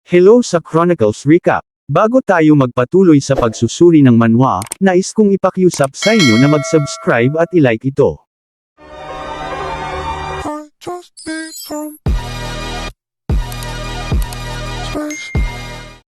Hello sa Chronicles Recap. Bago tayo magpatuloy sa pagsusuri ng manhwa, nais kong ipakiusap sa inyo na mag-subscribe at i-like ito.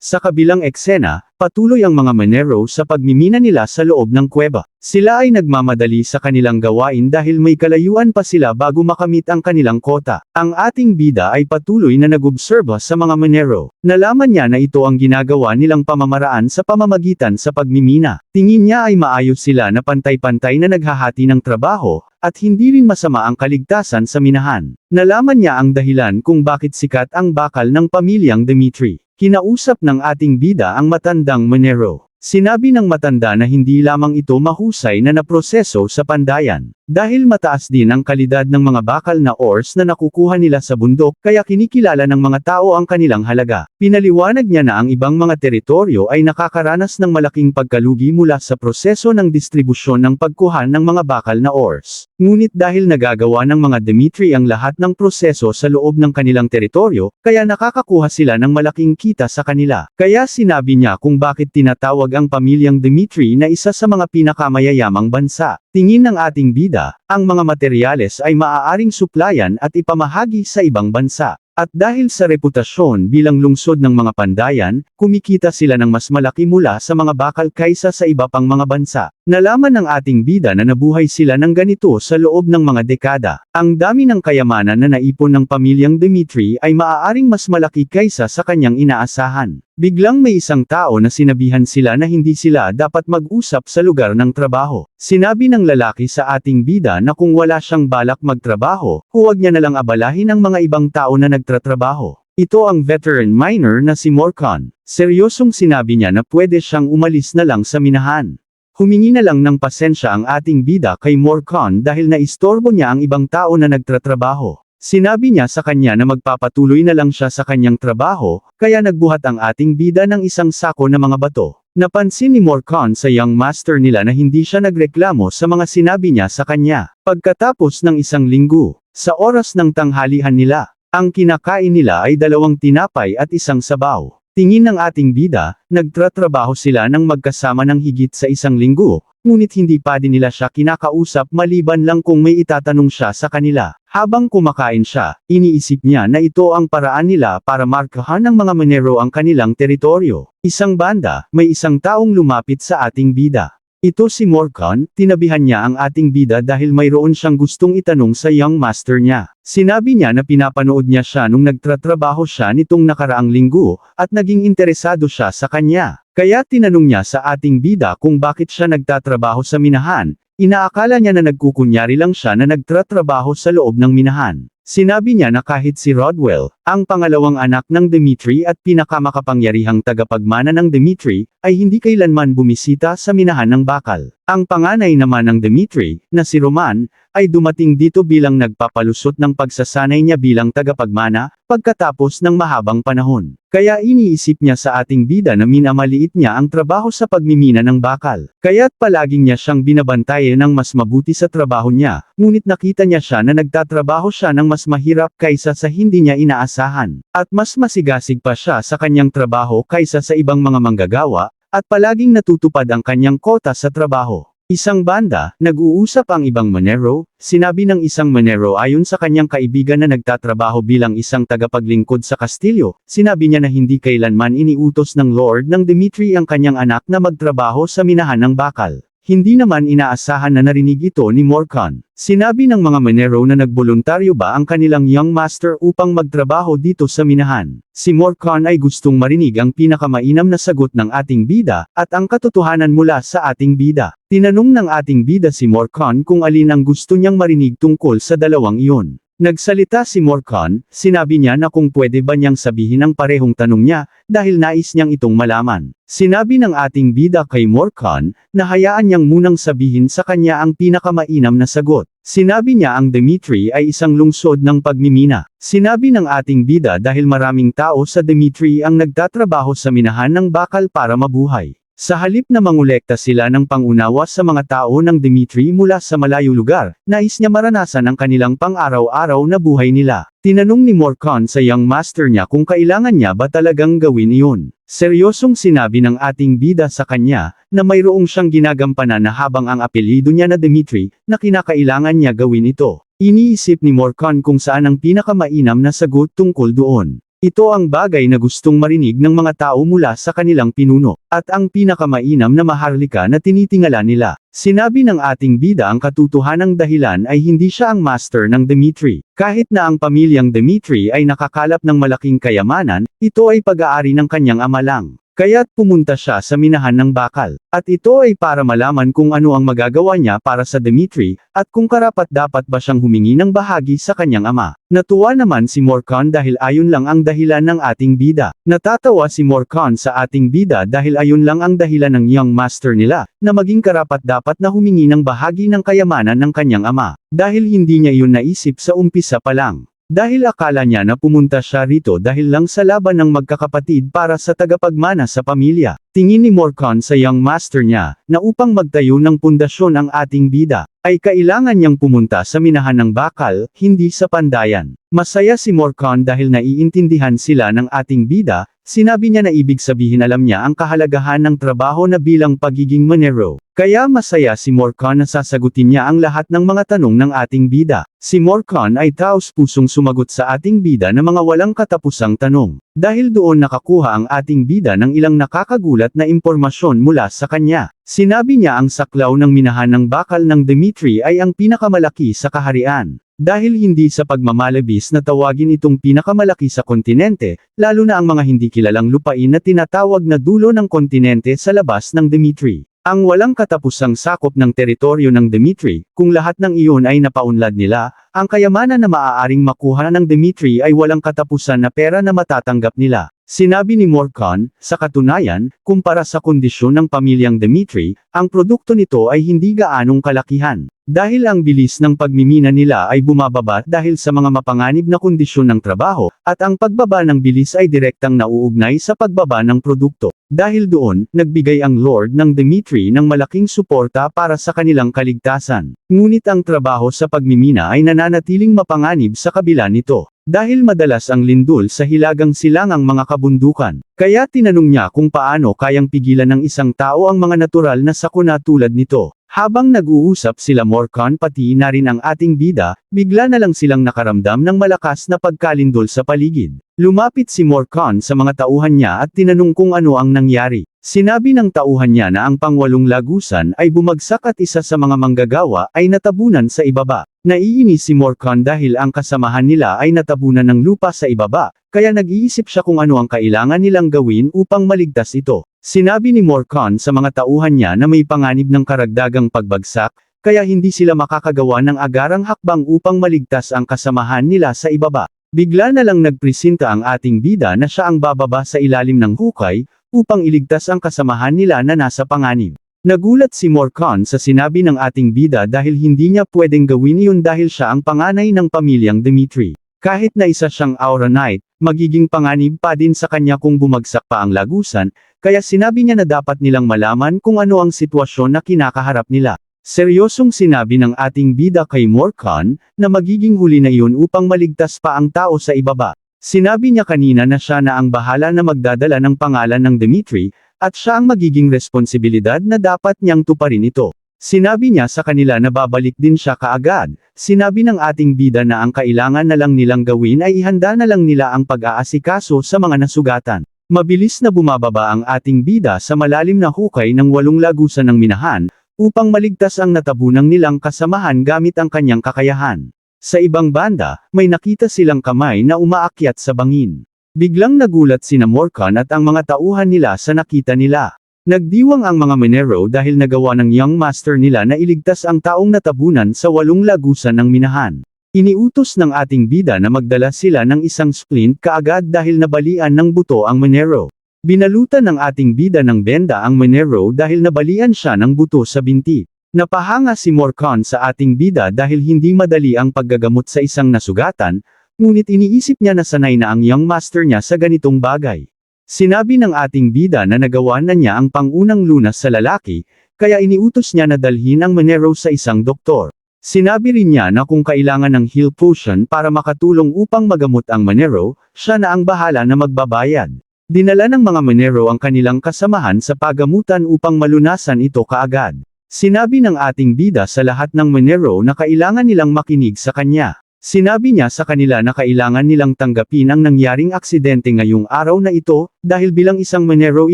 Sa kabilang eksena, patuloy ang mga Manero sa pagmimina nila sa loob ng kuweba. Sila ay nagmamadali sa kanilang gawain dahil may kalayuan pa sila bago makamit ang kanilang kota. Ang ating bida ay patuloy na nag-obserba sa mga Manero. Nalaman niya na ito ang ginagawa nilang pamamaraan sa pamamagitan sa pagmimina. Tingin niya ay maayos sila na pantay-pantay na naghahati ng trabaho, at hindi rin masama ang kaligtasan sa minahan. Nalaman niya ang dahilan kung bakit sikat ang bakal ng pamilyang Dimitri. Kinausap ng ating bida ang matandang Manero. Sinabi ng matanda na hindi lamang ito mahusay na naproseso sa pandayan. Dahil mataas din ang kalidad ng mga bakal na ores na nakukuha nila sa bundok, kaya kinikilala ng mga tao ang kanilang halaga. Pinaliwanag niya na ang ibang mga teritoryo ay nakakaranas ng malaking pagkalugi mula sa proseso ng distribusyon ng pagkuha ng mga bakal na ores. Ngunit dahil nagagawa ng mga Dimitri ang lahat ng proseso sa loob ng kanilang teritoryo, kaya nakakakuha sila ng malaking kita sa kanila. Kaya sinabi niya kung bakit tinatawag ang pamilyang Dimitri na isa sa mga pinakamayayamang bansa. Tingin ng ating bida, ang mga materyales ay maaaring suplayan at ipamahagi sa ibang bansa. At dahil sa reputasyon bilang lungsod ng mga pandayan, kumikita sila ng mas malaki mula sa mga bakal kaysa sa iba pang mga bansa. Nalaman ng ating bida na nabuhay sila ng ganito sa loob ng mga dekada. Ang dami ng kayamanan na naipon ng pamilyang Dimitri ay maaaring mas malaki kaysa sa kanyang inaasahan. Biglang may isang tao na sinabihan sila na hindi sila dapat mag-usap sa lugar ng trabaho. Sinabi ng lalaki sa ating bida na kung wala siyang balak magtrabaho, huwag niya nalang abalahin ang mga ibang tao na nagtatrabaho. Ito ang veteran miner na si Morcon. Seryosong sinabi niya na pwede siyang umalis na lang sa minahan. Humingi na lang ng pasensya ang ating bida kay Morcon dahil naistorbo niya ang ibang tao na nagtatrabaho. Sinabi niya sa kanya na magpapatuloy na lang siya sa kanyang trabaho, kaya nagbuhat ang ating bida ng isang sako na mga bato. Napansin ni Morcon sa young master nila na hindi siya nagreklamo sa mga sinabi niya sa kanya. Pagkatapos ng isang linggo, sa oras ng tanghalihan nila, ang kinakain nila ay 2 tinapay at 1 sabaw. Tingin ng ating bida, nagtratrabaho sila ng magkasama ng higit sa 1 linggo, ngunit hindi pa din nila siya kinakausap maliban lang kung may itatanong siya sa kanila. Habang kumakain siya, iniisip niya na ito ang paraan nila para markahan ng mga Manero ang kanilang teritoryo. Isang banda, may isang taong lumapit sa ating bida. Ito si Morcon, tinabihan niya ang ating bida dahil mayroon siyang gustong itanong sa young master niya. Sinabi niya na pinapanood niya siya nung nagtratrabaho siya nitong nakaraang linggo, at naging interesado siya sa kanya. Kaya tinanong niya sa ating bida kung bakit siya nagtatrabaho sa minahan. Inaakala niya na nagkukunyari lang siya na nagtratrabaho sa loob ng minahan. Sinabi niya na kahit si Rodwell, ang pangalawang anak ng Dimitri at pinakamakapangyarihang tagapagmana ng Dimitri, ay hindi kailanman bumisita sa minahan ng bakal. Ang panganay naman ng Dimitri, na si Roman, ay dumating dito bilang nagpapalusot ng pagsasanay niya bilang tagapagmana, pagkatapos ng mahabang panahon. Kaya iniisip niya sa ating bida na minamaliit niya ang trabaho sa pagmimina ng bakal. Kaya't palaging niya siyang binabantayan ng mas mabuti sa trabaho niya, ngunit nakita niya siya na nagtatrabaho siya ng mas mahirap kaysa sa hindi niya inaasahan. At mas masigasig pa siya sa kanyang trabaho kaysa sa ibang mga manggagawa, at palaging natutupad ang kanyang kota sa trabaho. Isang banda, nag-uusap ang ibang Manero. Sinabi ng isang Manero ayon sa kanyang kaibigan na nagtatrabaho bilang isang tagapaglingkod sa kastilyo, sinabi niya na hindi kailanman iniutos ng Lord ng Dimitri ang kanyang anak na magtrabaho sa minahan ng bakal. Hindi naman inaasahan na narinig ito ni Morcon. Sinabi ng mga Manero na nagboluntaryo ba ang kanilang young master upang magtrabaho dito sa minahan. Si Morcon ay gustong marinig ang pinakamainam na sagot ng ating bida, at ang katotohanan mula sa ating bida. Tinanong ng ating bida si Morcon kung alin ang gusto niyang marinig tungkol sa dalawang iyon. Nagsalita si Morcon, sinabi niya na kung pwede ba niyang sabihin ang parehong tanong niya, dahil nais niyang itong malaman. Sinabi ng ating bida kay Morcon, na hayaan niyang munang sabihin sa kanya ang pinakamainam na sagot. Sinabi niya ang Dimitri ay isang lungsod ng pagmimina. Sinabi ng ating bida dahil maraming tao sa Dimitri ang nagtatrabaho sa minahan ng bakal para mabuhay. Sa halip na mangolekta sila ng pangunawa sa mga tao ng Dimitri mula sa malayo lugar, nais niya maranasan ang kanilang pang-araw-araw na buhay nila. Tinanong ni Morcon sa young master niya kung kailangan niya ba talagang gawin iyon. Seryosong sinabi ng ating bida sa kanya, na mayroong siyang ginagampanan na habang ang apelyido niya na Dimitri, na kinakailangan niya gawin ito. Iniisip ni Morcon kung saan ang pinakamainam na sagot tungkol doon. Ito ang bagay na gustong marinig ng mga tao mula sa kanilang pinuno, at ang pinakamainam na maharlika na tinitingala nila. Sinabi ng ating bida ang katotohanang dahilan ay hindi siya ang master ng Dimitri. Kahit na ang pamilyang Dimitri ay nakakalap ng malaking kayamanan, ito ay pag-aari ng kanyang ama lang. Kaya't pumunta siya sa minahan ng bakal. At ito ay para malaman kung ano ang magagawa niya para sa Dimitri, at kung karapat-dapat ba siyang humingi ng bahagi sa kanyang ama. Natuwa naman si Morcon dahil ayon lang ang dahilan ng ating bida. Natatawa si Morcon sa ating bida dahil ayon lang ang dahilan ng young master nila, na maging karapat-dapat na humingi ng bahagi ng kayamanan ng kanyang ama. Dahil hindi niya iyon naisip sa umpisa pa lang. Dahil akala niya na pumunta siya rito dahil lang sa laban ng magkakapatid para sa tagapagmana sa pamilya. Tingin ni Morcon sa young master niya, na upang magtayo ng pundasyon ang ating bida, ay kailangan niyang pumunta sa minahan ng bakal, hindi sa pandayan. Masaya si Morcon dahil naiintindihan sila ng ating bida, sinabi niya na ibig sabihin alam niya ang kahalagahan ng trabaho na bilang pagiging manero. Kaya masaya si Morcon na sasagutin niya ang lahat ng mga tanong ng ating bida. Si Morcon ay taos-pusong sumagot sa ating bida na mga walang katapusang tanong. Dahil doon nakakuha ang ating bida ng ilang nakakagulat na impormasyon mula sa kanya. Sinabi niya ang saklaw ng minahan ng bakal ng Dimitri ay ang pinakamalaki sa kaharian. Dahil hindi sa pagmamalabis na tawagin itong pinakamalaki sa kontinente, lalo na ang mga hindi kilalang lupain na tinatawag na dulo ng kontinente sa labas ng Dimitri. Ang walang katapusang sakop ng teritoryo ng Dimitri, kung lahat ng iyon ay napaunlad nila, ang kayamanan na maaaring makuha ng Dimitri ay walang katapusan na pera na matatanggap nila. Sinabi ni Morcon, sa katunayan, kumpara sa kondisyon ng pamilyang Dimitri, ang produkto nito ay hindi gaanong kalakihan. Dahil ang bilis ng pagmimina nila ay bumababa dahil sa mga mapanganib na kondisyon ng trabaho, at ang pagbaba ng bilis ay direktang nauugnay sa pagbaba ng produkto. Dahil doon, nagbigay ang Lord ng Dimitri ng malaking suporta para sa kanilang kaligtasan. Ngunit ang trabaho sa pagmimina ay nananatiling mapanganib sa kabila nito. Dahil madalas ang lindol sa hilagang silangang mga kabundukan. Kaya tinanong niya kung paano kayang pigilan ng isang tao ang mga natural na sakuna tulad nito. Habang nag-uusap sila Morcon pati na rin ang ating bida, bigla na lang silang nakaramdam ng malakas na pagkalindol sa paligid. Lumapit si Morcon sa mga tauhan niya at tinanong kung ano ang nangyari. Sinabi ng tauhan niya na ang pangwalong lagusan ay bumagsak at isa sa mga manggagawa ay natabunan sa ibaba. Naiinis si Morcon dahil ang kasamahan nila ay natabunan ng lupa sa ibaba, kaya nag-iisip siya kung ano ang kailangan nilang gawin upang maligtas ito. Sinabi ni Morcon sa mga tauhan niya na may panganib ng karagdagang pagbagsak, kaya hindi sila makakagawa ng agarang hakbang upang maligtas ang kasamahan nila sa ibaba. Bigla na lang nagpresenta ang ating bida na siya ang bababa sa ilalim ng hukay, upang iligtas ang kasamahan nila na nasa panganib. Nagulat si Morcon sa sinabi ng ating bida dahil hindi niya pwedeng gawin iyon dahil siya ang panganay ng pamilyang Dimitri. Kahit na isa siyang Aura Knight, magiging panganib pa din sa kanya kung bumagsak pa ang lagusan, kaya sinabi niya na dapat nilang malaman kung ano ang sitwasyon na kinakaharap nila. Seryosong sinabi ng ating bida kay Morcon, na magiging huli na iyon upang maligtas pa ang tao sa ibaba. Sinabi niya kanina na siya na ang bahala na magdadala ng pangalan ng Dimitri, at siya ang magiging responsibilidad na dapat niyang tuparin ito. Sinabi niya sa kanila na babalik din siya kaagad. Sinabi ng ating bida na ang kailangan na lang nilang gawin ay ihanda na lang nila ang pag-aasikaso sa mga nasugatan. Mabilis na bumababa ang ating bida sa malalim na hukay ng 8 lagusan ng minahan, upang maligtas ang natabunang nilang kasamahan gamit ang kanyang kakayahan. Sa ibang banda, may nakita silang kamay na umaakyat sa bangin. Biglang nagulat sina Morcon at ang mga tauhan nila sa nakita nila. Nagdiwang ang mga Manero dahil nagawa ng young master nila na iligtas ang taong natabunan sa 8 lagusan ng minahan. Iniutos ng ating bida na magdala sila ng isang splint kaagad dahil nabalian ng buto ang Manero. Binalutan ng ating bida ng benda ang Manero dahil nabalian siya ng buto sa binti. Napahanga si Morcon sa ating bida dahil hindi madali ang paggagamot sa isang nasugatan, ngunit iniisip niya na sanay na ang young master niya sa ganitong bagay. Sinabi ng ating bida na nagawa na niya ang pangunang lunas sa lalaki, kaya iniutos niya na dalhin ang Manero sa isang doktor. Sinabi rin niya na kung kailangan ng heal potion para makatulong upang magamot ang Monero, siya na ang bahala na magbabayad. Dinala ng mga Monero ang kanilang kasamahan sa pagamutan upang malunasan ito kaagad. Sinabi ng ating bida sa lahat ng Monero na kailangan nilang makinig sa kanya. Sinabi niya sa kanila na kailangan nilang tanggapin ang nangyaring aksidente ngayong araw na ito, dahil bilang isang Monero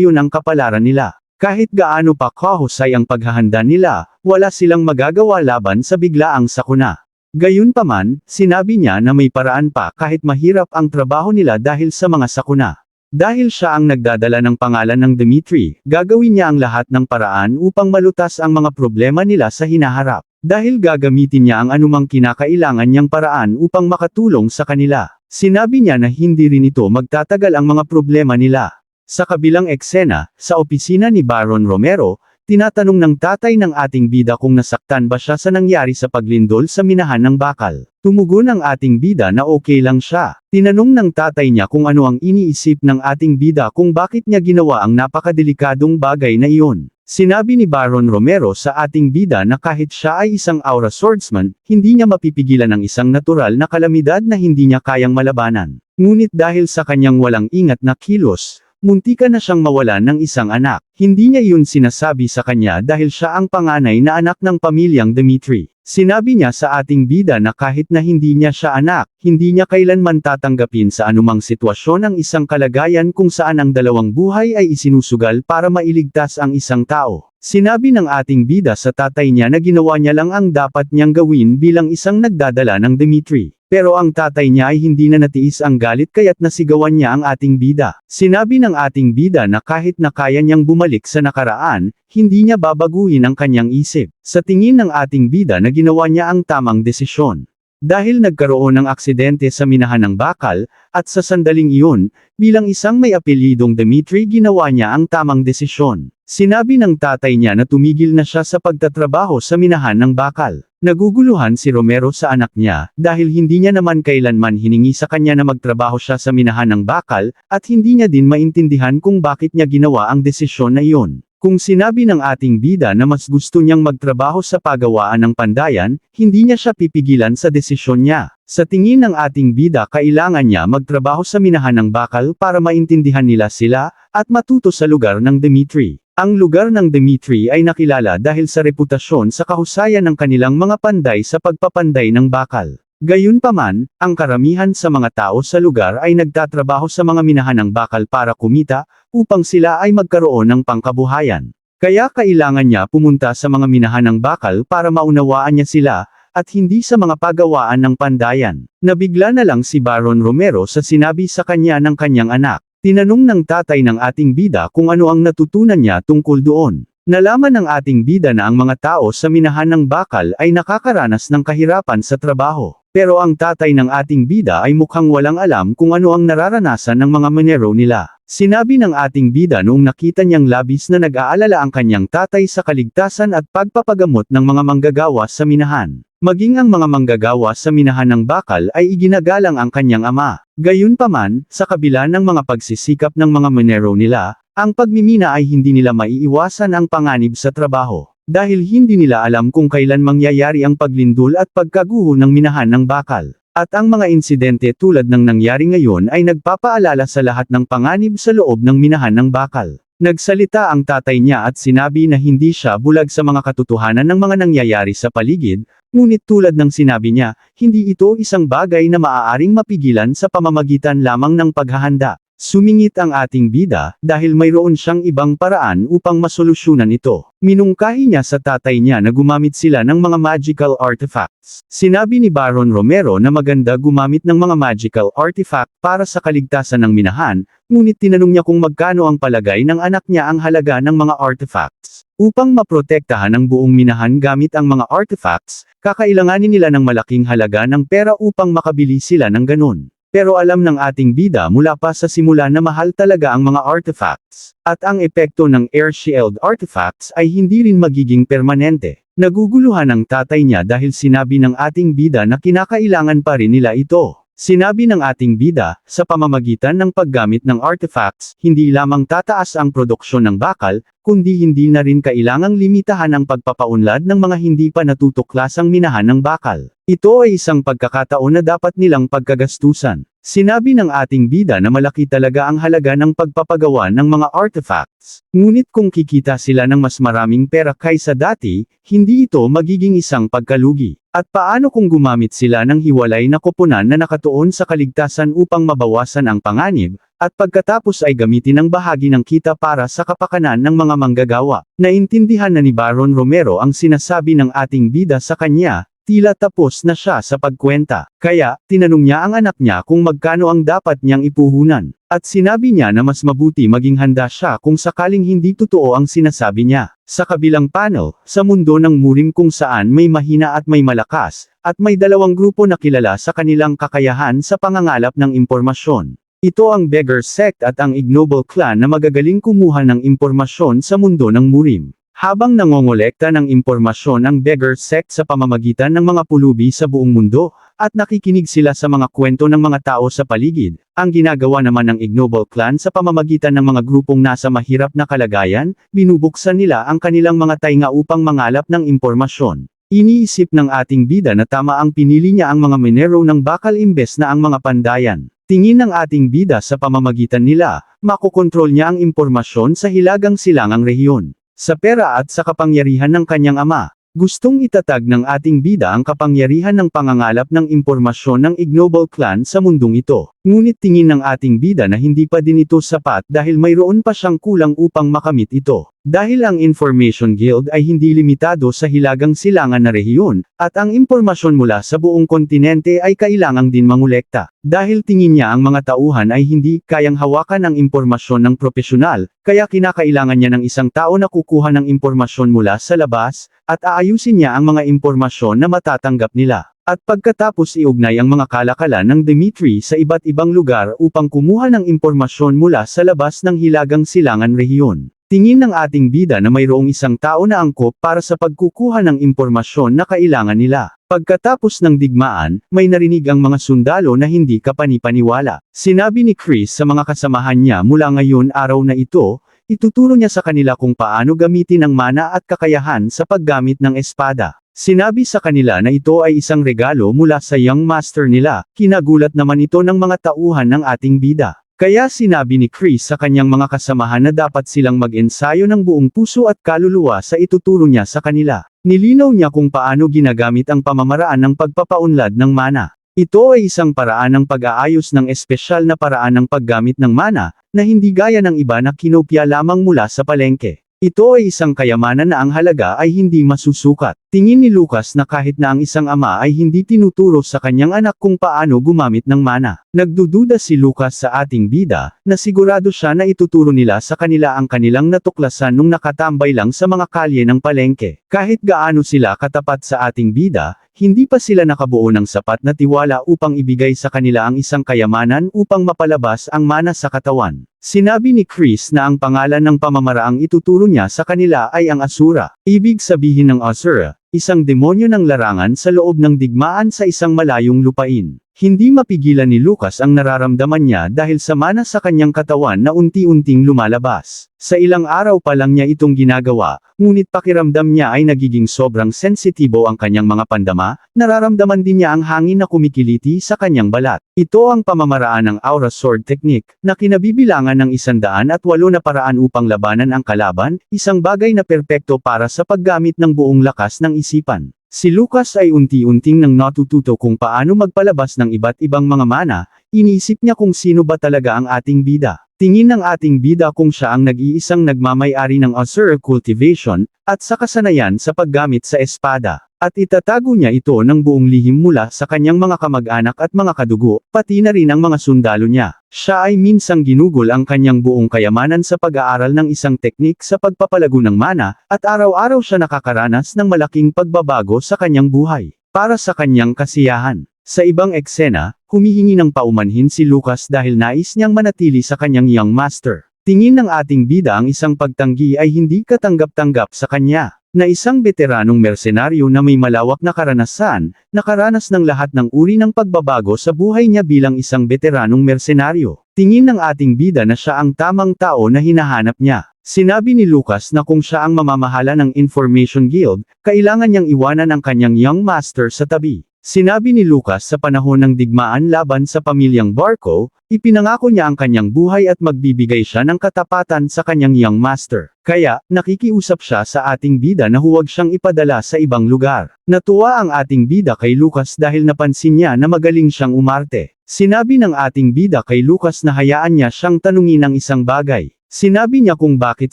iyon ang kapalaran nila. Kahit gaano pa kahusay ang paghahanda nila, wala silang magagawa laban sa biglaang sakuna. Gayunpaman, sinabi niya na may paraan pa kahit mahirap ang trabaho nila dahil sa mga sakuna. Dahil siya ang nagdadala ng pangalan ng Dimitri, gagawin niya ang lahat ng paraan upang malutas ang mga problema nila sa hinaharap. Dahil gagamitin niya ang anumang kinakailangan niyang paraan upang makatulong sa kanila. Sinabi niya na hindi rin ito magtatagal ang mga problema nila. Sa kabilang eksena, sa opisina ni Baron Romero, tinatanong ng tatay ng ating bida kung nasaktan ba siya sa nangyari sa paglindol sa minahan ng bakal. Tumugon ang ating bida na okay lang siya. Tinanong ng tatay niya kung ano ang iniisip ng ating bida kung bakit niya ginawa ang napakadelikadong bagay na iyon. Sinabi ni Baron Romero sa ating bida na kahit siya ay isang aura swordsman, hindi niya mapipigilan ang isang natural na kalamidad na hindi niya kayang malabanan. Ngunit dahil sa kanyang walang ingat na kilos, muntika na siyang mawalan ng isang anak. Hindi niya iyon sinasabi sa kanya dahil siya ang panganay na anak ng pamilyang Dimitri. Sinabi niya sa ating bida na kahit na hindi niya siya anak, hindi niya kailanman tatanggapin sa anumang sitwasyon ang isang kalagayan kung saan ang dalawang buhay ay isinusugal para mailigtas ang isang tao. Sinabi ng ating bida sa tatay niya na ginawa niya lang ang dapat niyang gawin bilang isang nagdadala ng Dimitri. Pero ang tatay niya ay hindi na natiis ang galit kaya't nasigawan niya ang ating bida. Sinabi ng ating bida na kahit na kaya niyang bumalik sa nakaraan, hindi niya babaguhin ang kanyang isip. Sa tingin ng ating bida na ginawa niya ang tamang desisyon. Dahil nagkaroon ng aksidente sa minahan ng bakal, at sa sandaling iyon, bilang isang may apelyidong Dimitri ginawa niya ang tamang desisyon. Sinabi ng tatay niya na tumigil na siya sa pagtatrabaho sa minahan ng bakal. Naguguluhan si Romero sa anak niya, dahil hindi niya naman kailanman hiningi sa kanya na magtrabaho siya sa minahan ng bakal, at hindi niya din maintindihan kung bakit niya ginawa ang desisyon na iyon. Kung sinabi ng ating bida na mas gusto niyang magtrabaho sa pagawaan ng pandayan, hindi niya siya pipigilan sa desisyon niya. Sa tingin ng ating bida kailangan niya magtrabaho sa minahan ng bakal para maintindihan nila sila, at matuto sa lugar ng Dimitri. Ang lugar ng Dimitri ay nakilala dahil sa reputasyon sa kahusayan ng kanilang mga panday sa pagpapanday ng bakal. Gayunpaman, ang karamihan sa mga tao sa lugar ay nagtatrabaho sa mga minahan ng bakal para kumita, upang sila ay magkaroon ng pangkabuhayan. Kaya kailangan niya pumunta sa mga minahan ng bakal para maunawaan niya sila, at hindi sa mga pagawaan ng pandayan. Nabigla na lang si Baron Romero sa sinabi sa kanya ng kanyang anak. Tinanong ng tatay ng ating bida kung ano ang natutunan niya tungkol doon. Nalaman ng ating bida na ang mga tao sa minahan ng bakal ay nakakaranas ng kahirapan sa trabaho. Pero ang tatay ng ating bida ay mukhang walang alam kung ano ang nararanasan ng mga Monero nila. Sinabi ng ating bida noong nakita niyang labis na nag-aalala ang kanyang tatay sa kaligtasan at pagpapagamot ng mga manggagawa sa minahan. Maging ang mga manggagawa sa minahan ng bakal ay iginagalang ang kanyang ama. Gayunpaman, sa kabila ng mga pagsisikap ng mga Monero nila, ang pagmimina ay hindi nila maiiwasan ang panganib sa trabaho. Dahil hindi nila alam kung kailan mangyayari ang paglindol at pagkaguho ng minahan ng bakal. At ang mga insidente tulad ng nangyari ngayon ay nagpapaalala sa lahat ng panganib sa loob ng minahan ng bakal. Nagsalita ang tatay niya at sinabi na hindi siya bulag sa mga katotohanan ng mga nangyayari sa paligid, ngunit tulad ng sinabi niya, hindi ito isang bagay na maaaring mapigilan sa pamamagitan lamang ng paghahanda. Sumingit ang ating bida, dahil mayroon siyang ibang paraan upang masolusyonan ito. Minungkahi niya sa tatay niya na gumamit sila ng mga magical artifacts. Sinabi ni Baron Romero na maganda gumamit ng mga magical artifact para sa kaligtasan ng minahan, ngunit tinanong niya kung magkano ang palagay ng anak niya ang halaga ng mga artifacts. Upang maprotektahan ang buong minahan gamit ang mga artifacts, kakailanganin nila ng malaking halaga ng pera upang makabili sila ng ganun. Pero alam ng ating bida mula pa sa simula na mahal talaga ang mga artifacts, at ang epekto ng air shield artifacts ay hindi rin magiging permanente. Naguguluhan ang tatay niya dahil sinabi ng ating bida na kinakailangan pa rin nila ito. Sinabi ng ating bida, sa pamamagitan ng paggamit ng artifacts, hindi lamang tataas ang produksyon ng bakal, kundi hindi na rin kailangang limitahan ang pagpapaunlad ng mga hindi pa natutuklasang minahan ng bakal. Ito ay isang pagkakataon na dapat nilang pagkagastusan. Sinabi ng ating bida na malaki talaga ang halaga ng pagpapagawa ng mga artifacts. Ngunit kung kikita sila ng mas maraming pera kaysa dati, hindi ito magiging isang pagkalugi. At paano kung gumamit sila ng hiwalay na koponan na nakatuon sa kaligtasan upang mabawasan ang panganib, at pagkatapos ay gamitin ang bahagi ng kita para sa kapakanan ng mga manggagawa? Naintindihan na ni Baron Romero ang sinasabi ng ating bida sa kanya. Tila tapos na siya sa pagkwenta. Kaya, tinanong niya ang anak niya kung magkano ang dapat niyang ipuhunan. At sinabi niya na mas mabuti maging handa siya kung sakaling hindi totoo ang sinasabi niya. Sa kabilang panel, sa mundo ng murim kung saan may mahina at may malakas, at may dalawang grupo na kilala sa kanilang kakayahan sa pangangalap ng impormasyon. Ito ang Beggar Sect at ang Ignoble Clan na magagaling kumuha ng impormasyon sa mundo ng murim. Habang nangongolekta ng impormasyon ang Beggar Sect sa pamamagitan ng mga pulubi sa buong mundo, at nakikinig sila sa mga kwento ng mga tao sa paligid, ang ginagawa naman ng Ignoble Clan sa pamamagitan ng mga grupong nasa mahirap na kalagayan, binubuksan nila ang kanilang mga tainga upang mangalap ng impormasyon. Iniisip ng ating bida na tama ang pinili niya ang mga minero ng bakal imbes na ang mga pandayan. Tingin ng ating bida sa pamamagitan nila, makokontrol niya ang impormasyon sa hilagang silangang rehiyon. Sa pera at sa kapangyarihan ng kanyang ama, gustong itatag ng ating bida ang kapangyarihan ng pangangalap ng impormasyon ng Ignoble Clan sa mundong ito. Ngunit tingin ng ating bida na hindi pa din ito sapat dahil mayroon pa siyang kulang upang makamit ito. Dahil ang Information Guild ay hindi limitado sa hilagang silangan na rehiyon, at ang impormasyon mula sa buong kontinente ay kailangang din mangolekta. Dahil tingin niya ang mga tauhan ay hindi kayang hawakan ang impormasyon ng propesyonal, kaya kinakailangan niya ng isang tao na kukuha ng impormasyon mula sa labas, at aayusin niya ang mga impormasyon na matatanggap nila. At pagkatapos iugnay ang mga kalakalan ng Dimitri sa iba't ibang lugar upang kumuha ng impormasyon mula sa labas ng hilagang silangan rehiyon. Tingin ng ating bida na mayroong isang tao na angkop para sa pagkukuha ng impormasyon na kailangan nila. Pagkatapos ng digmaan, may narinig ang mga sundalo na hindi kapanipaniwala. Sinabi ni Chris sa mga kasamahan niya mula ngayon araw na ito, ituturo niya sa kanila kung paano gamitin ang mana at kakayahan sa paggamit ng espada. Sinabi sa kanila na ito ay isang regalo mula sa young master nila, kinagulat naman ito ng mga tauhan ng ating bida. Kaya sinabi ni Chris sa kanyang mga kasamahan na dapat silang mag-ensayo ng buong puso at kaluluwa sa ituturo niya sa kanila. Nilinaw niya kung paano ginagamit ang pamamaraan ng pagpapaunlad ng mana. Ito ay isang paraan ng pag-aayos ng espesyal na paraan ng paggamit ng mana, na hindi gaya ng iba na kinopya lamang mula sa palengke. Ito ay isang kayamanan na ang halaga ay hindi masusukat. Tingin ni Lucas na kahit na ang isang ama ay hindi tinuturo sa kanyang anak kung paano gumamit ng mana. Nagdududa si Lucas sa ating bida, na sigurado siya na ituturo nila sa kanila ang kanilang natuklasan nung nakatambay lang sa mga kalye ng palengke. Kahit gaano sila katapat sa ating bida, hindi pa sila nakabuo ng sapat na tiwala upang ibigay sa kanila ang isang kayamanan upang mapalabas ang mana sa katawan. Sinabi ni Chris na ang pangalan ng pamamaraang ituturo niya sa kanila ay ang Asura. Ibig sabihin ng Asura, isang demonyo ng larangan sa loob ng digmaan sa isang malayong lupain. Hindi mapigilan ni Lucas ang nararamdaman niya dahil sa mana sa kanyang katawan na unti-unting lumalabas. Sa ilang araw pa lang niya itong ginagawa, ngunit pakiramdam niya ay nagiging sobrang sensitibo ang kanyang mga pandama, nararamdaman din niya ang hangin na kumikiliti sa kanyang balat. Ito ang pamamaraan ng Aura Sword Technique, na kinabibilangan ng 108 na paraan upang labanan ang kalaban, isang bagay na perpekto para sa paggamit ng buong lakas ng isipan. Si Lucas ay unti-unting nang natututo kung paano magpalabas ng iba't ibang mga mana, iniisip niya kung sino ba talaga ang ating bida. Tingin ng ating bida kung siya ang nag-iisang nagmamay-ari ng Asura Cultivation, at sa kasanayan sa paggamit sa espada. At itatago niya ito ng buong lihim mula sa kanyang mga kamag-anak at mga kadugo, pati na rin ang mga sundalo niya. Siya ay minsang ginugol ang kanyang buong kayamanan sa pag-aaral ng isang teknik sa pagpapalago ng mana, at araw-araw siya nakakaranas ng malaking pagbabago sa kanyang buhay. Para sa kanyang kasiyahan. Sa ibang eksena, humihingi ng paumanhin si Lucas dahil nais niyang manatili sa kanyang young master. Tingin ng ating bida ang isang pagtanggi ay hindi katanggap-tanggap sa kanya. na isang veteranong mersenaryo na may malawak na karanasan, nakaranas ng lahat ng uri ng pagbabago sa buhay niya bilang isang veteranong mersenaryo. Tingin ng ating bida na siya ang tamang tao na hinahanap niya. Sinabi ni Lucas na kung siya ang mamamahala ng Information Guild, kailangan niyang iwanan ang kanyang young master sa tabi. Sinabi ni Lucas sa panahon ng digmaan laban sa pamilyang Barco, ipinangako niya ang kanyang buhay at magbibigay siya ng katapatan sa kanyang young master. Kaya, nakikiusap siya sa ating bida na huwag siyang ipadala sa ibang lugar. Natuwa ang ating bida kay Lucas dahil napansin niya na magaling siyang umarte. Sinabi ng ating bida kay Lucas na hayaan niya siyang tanungin ang isang bagay. Sinabi niya kung bakit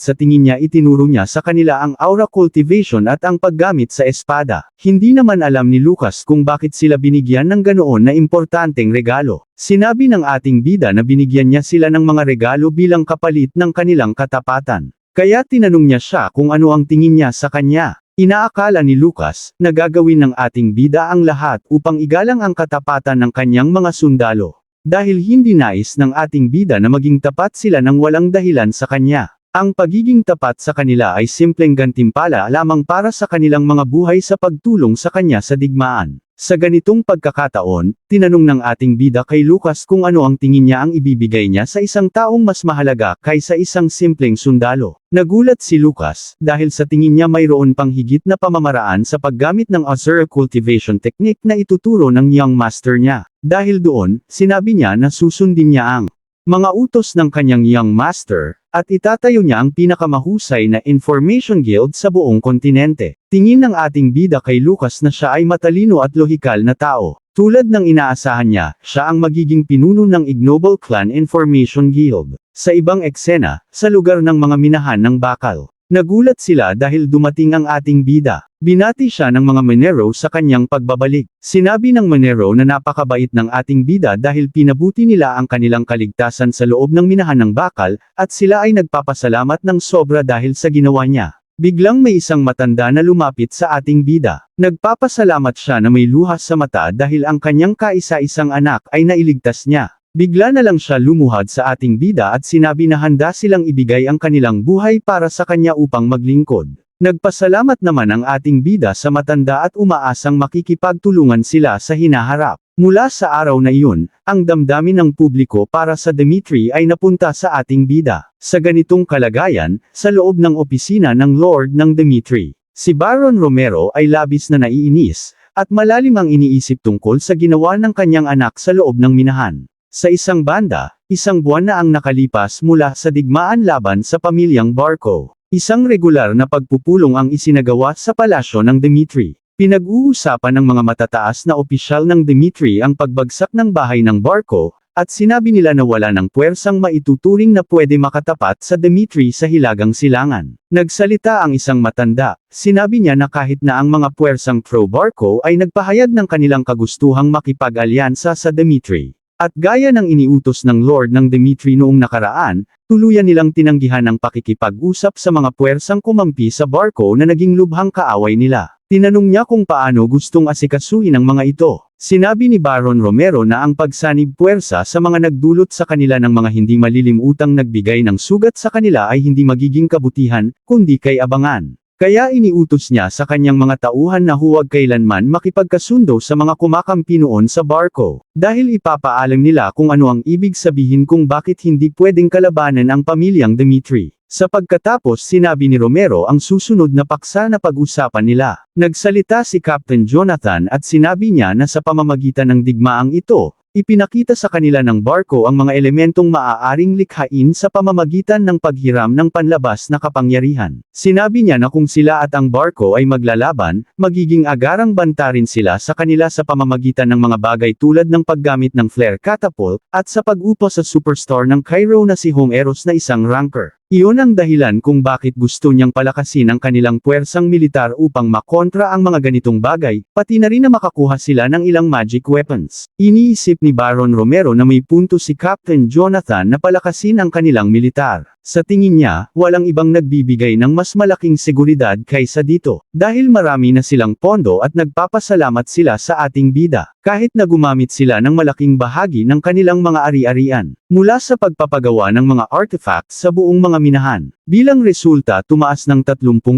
sa tingin niya itinuro niya sa kanila ang aura cultivation at ang paggamit sa espada. Hindi naman alam ni Lucas kung bakit sila binigyan ng ganoon na importanteng regalo. Sinabi ng ating bida na binigyan niya sila ng mga regalo bilang kapalit ng kanilang katapatan. Kaya tinanong niya siya kung ano ang tingin niya sa kanya. Inaakala ni Lucas na gagawin ng ating bida ang lahat upang igalang ang katapatan ng kanyang mga sundalo. Dahil hindi nais ng ating bida na maging tapat sila ng walang dahilan sa kanya. Ang pagiging tapat sa kanila ay simpleng gantimpala lamang para sa kanilang mga buhay sa pagtulong sa kanya sa digmaan. Sa ganitong pagkakataon, tinanong ng ating bida kay Lucas kung ano ang tingin niya ang ibibigay niya sa isang taong mas mahalaga kaysa isang simpleng sundalo. Nagulat si Lucas, dahil sa tingin niya mayroon pang higit na pamamaraan sa paggamit ng Azure cultivation technique na ituturo ng young master niya. Dahil doon, sinabi niya na susundin niya ang mga utos ng kanyang young master, at itatayo niya ang pinakamahusay na Information Guild sa buong kontinente. Tingin ng ating bida kay Lucas na siya ay matalino at lohikal na tao. Tulad ng inaasahan niya, siya ang magiging pinuno ng Ignoble Clan Information Guild. Sa ibang eksena, sa lugar ng mga minahan ng bakal. Nagulat sila dahil dumating ang ating bida. Binati siya ng mga Monero sa kanyang pagbabalik. Sinabi ng Monero na napakabait ng ating bida dahil pinabuti nila ang kanilang kaligtasan sa loob ng minahan ng bakal, at sila ay nagpapasalamat ng sobra dahil sa ginawa niya. Biglang may isang matanda na lumapit sa ating bida. Nagpapasalamat siya na may luha sa mata dahil ang kanyang kaisa-isang anak ay nailigtas niya. Bigla na lang siya lumuhad sa ating bida at sinabi na handa silang ibigay ang kanilang buhay para sa kanya upang maglingkod. Nagpasalamat naman ang ating bida sa matanda at umaasang makikipagtulungan sila sa hinaharap. Mula sa araw na iyon, ang damdamin ng publiko para sa Dimitri ay napunta sa ating bida. Sa ganitong kalagayan, sa loob ng opisina ng Lord ng Dimitri, si Baron Romero ay labis na naiinis, at malalim ang iniisip tungkol sa ginawa ng kanyang anak sa loob ng minahan. Sa isang banda, isang buwan na ang nakalipas mula sa digmaan laban sa pamilyang Barco. Isang regular na pagpupulong ang isinagawa sa palasyo ng Dimitri. Pinag-uusapan ng mga matataas na opisyal ng Dimitri ang pagbagsak ng bahay ng Barco, at sinabi nila na wala ng puwersang maituturing na pwede makatapat sa Dimitri sa Hilagang Silangan. Nagsalita ang isang matanda, sinabi niya na kahit na ang mga puwersang pro-Barco ay nagpahayag ng kanilang kagustuhang makipag-alyansa sa Dimitri. At gaya ng iniutos ng Lord ng Dimitri noong nakaraan, tuluyan nilang tinanggihan ang pakikipag-usap sa mga puwersang kumampi sa Barco na naging lubhang kaaway nila. Tinanong niya kung paano gustong asikasuhin ang mga ito. Sinabi ni Baron Romero na ang pagsanib puwersa sa mga nagdulot sa kanila ng mga hindi malilimutang nagbigay ng sugat sa kanila ay hindi magiging kabutihan, kundi kay abangan. Kaya iniutos niya sa kanyang mga tauhan na huwag kailanman makipagkasundo sa mga kumakampi noon sa Barco, dahil ipapaalam nila kung ano ang ibig sabihin kung bakit hindi pwedeng kalabanan ang pamilyang Dimitri. Sa pagkatapos sinabi ni Romero ang susunod na paksa na pag-usapan nila. Nagsalita si Captain Jonathan at sinabi niya na sa pamamagitan ng digmaang ito, ipinakita sa kanila ng Barco ang mga elementong maaaring likhain sa pamamagitan ng paghiram ng panlabas na kapangyarihan. Sinabi niya na kung sila at ang Barco ay maglalaban, magiging agarang banta rin sila sa kanila sa pamamagitan ng mga bagay tulad ng paggamit ng flare catapult, at sa pag-upo sa superstar ng Cairo na si Homeros na isang ranker. Iyon ang dahilan kung bakit gusto niyang palakasin ang kanilang puwersang militar upang makontra ang mga ganitong bagay, pati na rin na makakuha sila ng ilang magic weapons. Iniisip ni Baron Romero na may punto si Captain Jonathan na palakasin ang kanilang militar. Sa tingin niya, walang ibang nagbibigay ng mas malaking seguridad kaysa dito, dahil marami na silang pondo at nagpapasalamat sila sa ating bida, kahit na gumamit sila ng malaking bahagi ng kanilang mga ari-arian, mula sa pagpapagawa ng mga artifacts sa buong mga minahan. Bilang resulta tumaas ng 30%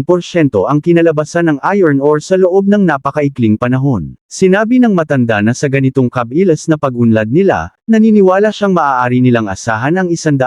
ang kinalabasan ng iron ore sa loob ng napakaikling panahon. Sinabi ng matanda na sa ganitong kabilas na pag-unlad nila, naniniwala siyang maaari nilang asahan ang 100%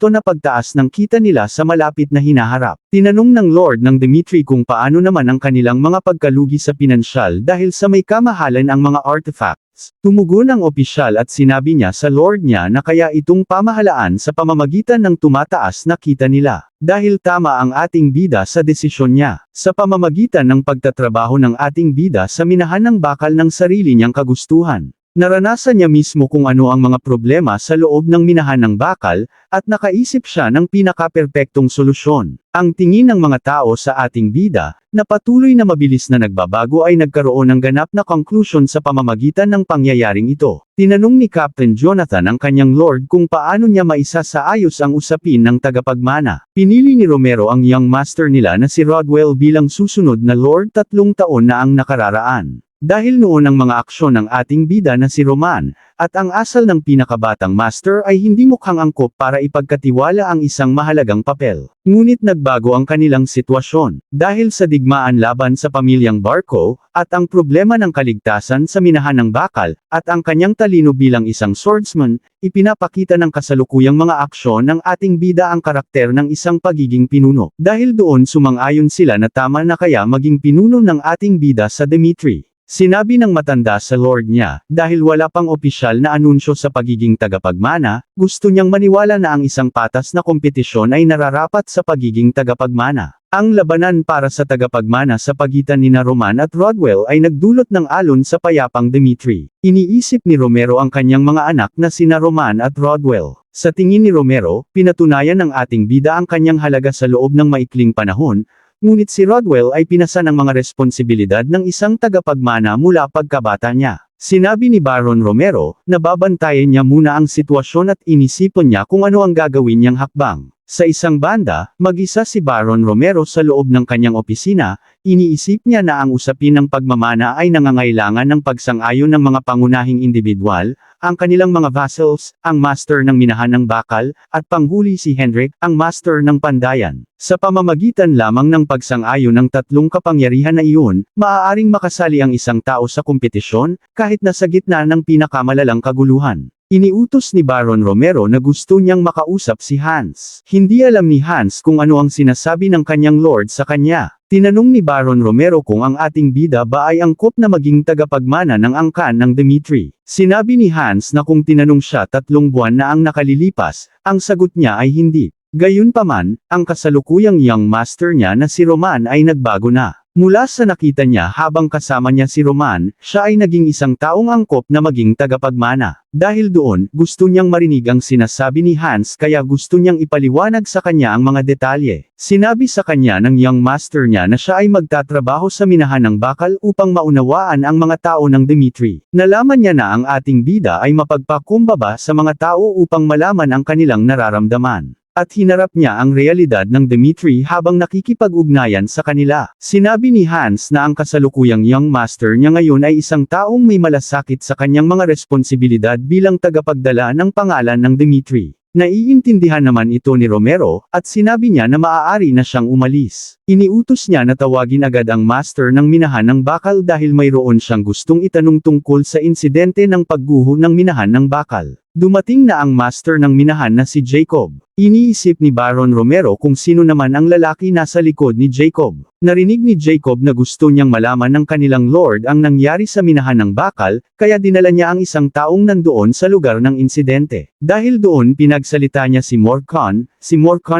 na pagtaas ng kita nila sa malapit na hinaharap. Tinanong ng Lord ng Dimitri kung paano naman ang kanilang mga pagkalugi sa pinansyal dahil sa may kamahalan ang mga artifacts. Tumugon ang opisyal at sinabi niya sa Lord niya na kaya itong pamahalaan sa pamamagitan ng tumataas na kita nila. Dahil tama ang ating bida sa desisyon niya, sa pamamagitan ng pagtatrabaho ng ating bida sa minahan ng bakal ng sarili niyang kagustuhan. Naranasan niya mismo kung ano ang mga problema sa loob ng minahan ng bakal, at nakaisip siya ng pinakaperpektong solusyon. Ang tingin ng mga tao sa ating bida, na patuloy na mabilis na nagbabago ay nagkaroon ng ganap na conclusion sa pamamagitan ng pangyayaring ito. Tinanong ni Captain Jonathan ang kanyang Lord kung paano niya maisasaayos ang usapin ng tagapagmana. Pinili ni Romero ang young master nila na si Rodwell bilang susunod na Lord 3 taon na ang nakararaan. Dahil noon ang mga aksyon ng ating bida na si Roman, at ang asal ng pinakabatang master ay hindi mukhang angkop para ipagkatiwala ang isang mahalagang papel. Ngunit nagbago ang kanilang sitwasyon, dahil sa digmaan laban sa pamilyang Barco, at ang problema ng kaligtasan sa minahan ng bakal, at ang kanyang talino bilang isang swordsman, ipinapakita ng kasalukuyang mga aksyon ng ating bida ang karakter ng isang pagiging pinuno. Dahil doon sumang-ayon sila na tama na kaya maging pinuno ng ating bida sa Dimitri. Sinabi ng matanda sa Lord niya, dahil wala pang opisyal na anunsyo sa pagiging tagapagmana, gusto niyang maniwala na ang isang patas na kompetisyon ay nararapat sa pagiging tagapagmana. Ang labanan para sa tagapagmana sa pagitan nina Roman at Rodwell ay nagdulot ng alon sa payapang Dimitri. Iniisip ni Romero ang kanyang mga anak na sina Roman at Rodwell. Sa tingin ni Romero, pinatunayan ng ating bida ang kanyang halaga sa loob ng maikling panahon, ngunit si Rodwell ay pinasa ng mga responsibilidad ng isang tagapagmana mula pagkabata niya. Sinabi ni Baron Romero, na babantayan niya muna ang sitwasyon at inisipon niya kung ano ang gagawin niyang hakbang. Sa isang banda, mag-isa si Baron Romero sa loob ng kanyang opisina, iniisip niya na ang usapin ng pagmamana ay nangangailangan ng pagsang-ayon ng mga pangunahing individual, ang kanilang mga vassals, ang master ng minahan ng bakal, at panghuli si Hendrik, ang master ng pandayan. Sa pamamagitan lamang ng pagsang-ayon ng tatlong kapangyarihan na iyon, maaaring makasali ang isang tao sa kompetisyon, kahit na sa gitna ng pinakamalalang kaguluhan. Iniutos ni Baron Romero na gusto niyang makausap si Hans. Hindi alam ni Hans kung ano ang sinasabi ng kanyang lord sa kanya. Tinanong ni Baron Romero kung ang ating bida ba ay angkop na maging tagapagmana ng angkan ng Dimitri. Sinabi ni Hans na kung tinanong siya 3 buwan na ang nakalilipas, ang sagot niya ay hindi. Gayunpaman, ang kasalukuyang young master niya na si Roman ay nagbago na. Mula sa nakita niya habang kasama niya si Roman, siya ay naging isang taong angkop na maging tagapagmana. Dahil doon, gusto niyang marinig ang sinasabi ni Hans kaya gusto niyang ipaliwanag sa kanya ang mga detalye. Sinabi sa kanya ng young master niya na siya ay magtatrabaho sa minahan ng bakal upang maunawaan ang mga tao ng Dimitri. Nalaman niya na ang ating bida ay mapagpakumbaba sa mga tao upang malaman ang kanilang nararamdaman. At hinarap niya ang realidad ng Dimitri habang nakikipag-ugnayan sa kanila. Sinabi ni Hans na ang kasalukuyang young master niya ngayon ay isang taong may malasakit sa kanyang mga responsibilidad bilang tagapagdala ng pangalan ng Dimitri. Naiintindihan naman ito ni Romero, at sinabi niya na maaari na siyang umalis. Iniutos niya na tawagin agad ang master ng minahan ng bakal dahil mayroon siyang gustong itanong tungkol sa insidente ng pagguho ng minahan ng bakal. Dumating na ang master ng minahan na si Jacob. Iniisip ni Baron Romero kung sino naman ang lalaki nasa likod ni Jacob. Narinig ni Jacob na gusto niyang malaman ng kanilang lord ang nangyari sa minahan ng bakal, kaya dinala niya ang isang taong nandoon sa lugar ng insidente. Dahil doon pinagsalita niya si Morcon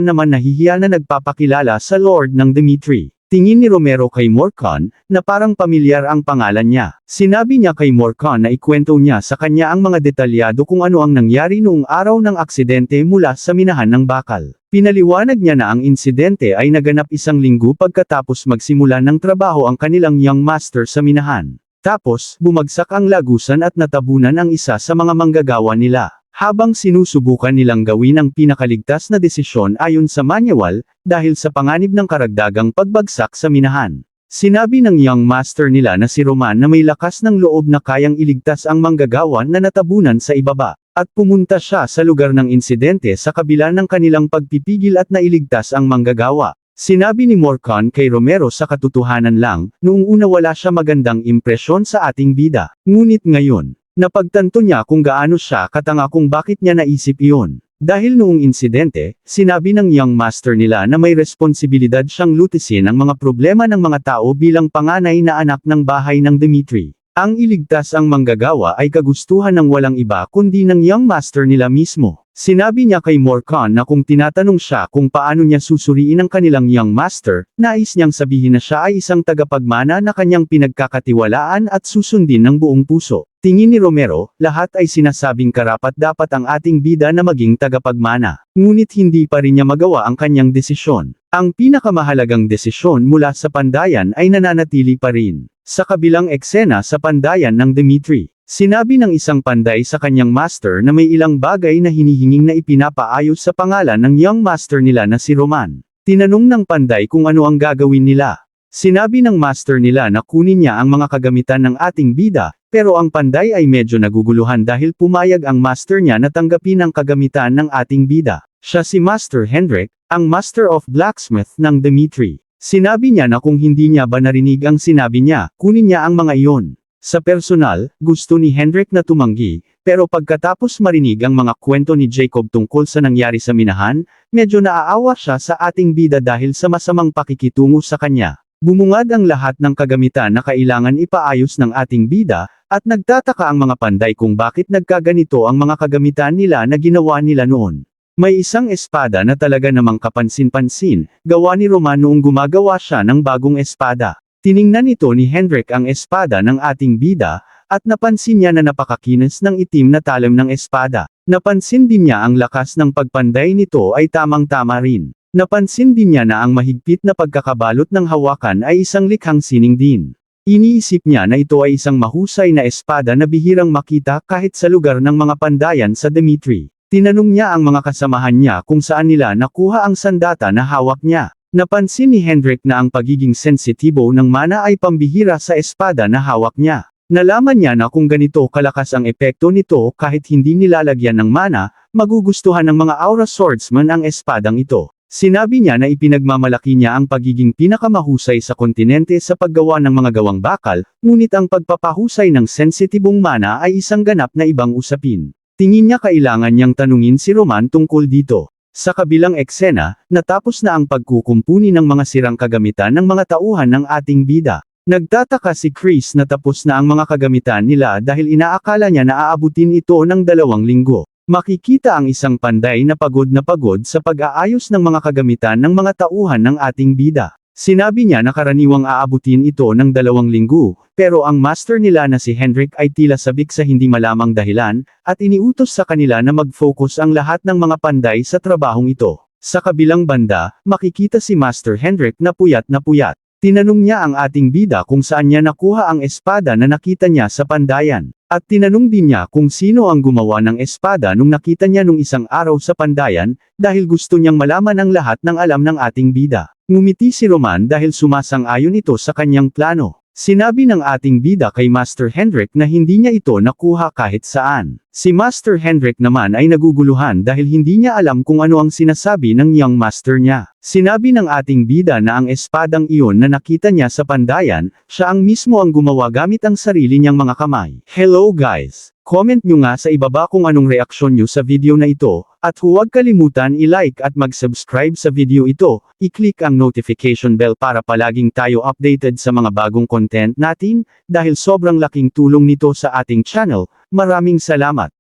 naman nahihiya na nagpapakilala sa lord ng Dimitri. Tingin ni Romero kay Morcon, na parang pamilyar ang pangalan niya. Sinabi niya kay Morcon na ikwento niya sa kanya ang mga detalyado kung ano ang nangyari noong araw ng aksidente mula sa minahan ng bakal. Pinaliwanag niya na ang insidente ay naganap 1 linggo pagkatapos magsimula ng trabaho ang kanilang young master sa minahan. Tapos, bumagsak ang lagusan at natabunan ang isa sa mga manggagawa nila. Habang sinusubukan nilang gawin ang pinakaligtas na desisyon ayon sa manual, dahil sa panganib ng karagdagang pagbagsak sa minahan. Sinabi ng young master nila na si Roman na may lakas ng loob na kayang iligtas ang manggagawa na natabunan sa ibaba. at pumunta siya sa lugar ng insidente sa kabila ng kanilang pagpipigil at nailigtas ang manggagawa. Sinabi ni Morcon kay Romero sa katotohanan lang, noong una wala siya magandang impresyon sa ating bida. Ngunit ngayon, napagtanto niya kung gaano siya katanga kung bakit niya naisip iyon. Dahil noong insidente, sinabi ng young master nila na may responsibilidad siyang lutisin ang mga problema ng mga tao bilang panganay na anak ng bahay ng Dimitri. Ang iligtas ang manggagawa ay kagustuhan ng walang iba kundi ng young master nila mismo. Sinabi niya kay Morcon na kung tinatanong siya kung paano niya susuriin ang kanilang young master, nais niyang sabihin na siya ay isang tagapagmana na kanyang pinagkakatiwalaan at susundin ng buong puso. Tingin ni Romero, lahat ay sinasabing karapat-dapat ang ating bida na maging tagapagmana. Ngunit hindi pa rin niya magawa ang kanyang desisyon. Ang pinakamahalagang desisyon mula sa pandayan ay nananatili pa rin. Sa kabilang eksena sa pandayan ng Dimitri, sinabi ng isang panday sa kanyang master na may ilang bagay na hinihinging na ipinapaayos sa pangalan ng young master nila na si Roman. Tinanong ng panday kung ano ang gagawin nila. Sinabi ng master nila na kunin niya ang mga kagamitan ng ating bida, pero ang panday ay medyo naguguluhan dahil pumayag ang master niya na tanggapin ang kagamitan ng ating bida. Siya si Master Hendrik, ang Master of Blacksmith ng Dimitri. Sinabi niya na kung hindi niya ba narinig ang sinabi niya, kunin niya ang mga iyon. Sa personal, gusto ni Hendrik na tumanggi, pero pagkatapos marinig ang mga kwento ni Jacob tungkol sa nangyari sa minahan, medyo naaawa siya sa ating bida dahil sa masamang pakikitungo sa kanya. Bumungad ang lahat ng kagamitan na kailangan ipaayos ng ating bida, at nagtataka ang mga panday kung bakit nagkaganito ang mga kagamitan nila na ginawa nila noon. May isang espada na talaga namang kapansin-pansin, gawa ni Roman noong gumagawa siya ng bagong espada. Tiningnan nito ni Hendrik ang espada ng ating bida, at napansin niya na napakakinis ng itim na talim ng espada. Napansin din niya ang lakas ng pagpanday nito ay tamang-tama rin. Napansin din niya na ang mahigpit na pagkakabalot ng hawakan ay isang likhang sining din. Iniisip niya na ito ay isang mahusay na espada na bihirang makita kahit sa lugar ng mga pandayan sa Dimitri. Tinanong niya ang mga kasamahan niya kung saan nila nakuha ang sandata na hawak niya. Napansin ni Hendrik na ang pagiging sensitibo ng mana ay pambihira sa espada na hawak niya. Nalaman niya na kung ganito kalakas ang epekto nito kahit hindi nilalagyan ng mana, magugustuhan ng mga aura swordsman ang espadang ito. Sinabi niya na ipinagmamalaki niya ang pagiging pinakamahusay sa kontinente sa paggawa ng mga gawang bakal, ngunit ang pagpapahusay ng sensitibong mana ay isang ganap na ibang usapin. Tingin niya kailangan niyang tanungin si Roman tungkol dito. Sa kabilang eksena, natapos na ang pagkukumpuni ng mga sirang kagamitan ng mga tauhan ng ating bida. Nagtataka si Chris na tapos na ang mga kagamitan nila dahil inaakala niya na aabutin ito ng 2 linggo. Makikita ang isang panday na pagod sa pag-aayos ng mga kagamitan ng mga tauhan ng ating bida. Sinabi niya na karaniwang aabutin ito ng 2 linggo, pero ang master nila na si Hendrik ay tila sabik sa hindi malamang dahilan, at iniutos sa kanila na mag-focus ang lahat ng mga panday sa trabahong ito. Sa kabilang banda, makikita si Master Hendrik na puyat na puyat. Tinanong niya ang ating bida kung saan niya nakuha ang espada na nakita niya sa pandayan. At tinanong din niya kung sino ang gumawa ng espada nung nakita niya nung isang araw sa pandayan, dahil gusto niyang malaman ang lahat ng alam ng ating bida. Ngumiti si Roman dahil sumasang-ayon ito sa kanyang plano. Sinabi ng ating bida kay Master Hendrik na hindi niya ito nakuha kahit saan. Si Master Hendrik naman ay naguguluhan dahil hindi niya alam kung ano ang sinasabi ng young master niya. Sinabi ng ating bida na ang espadang iyon na nakita niya sa pandayan, siya ang mismo ang gumawa gamit ang sarili niyang mga kamay. Hello guys! Comment nyo nga sa ibaba kung anong reaksyon nyo sa video na ito, at huwag kalimutan i-like at mag-subscribe sa video ito, i-click ang notification bell para palaging tayo updated sa mga bagong content natin, dahil sobrang laking tulong nito sa ating channel. Maraming salamat!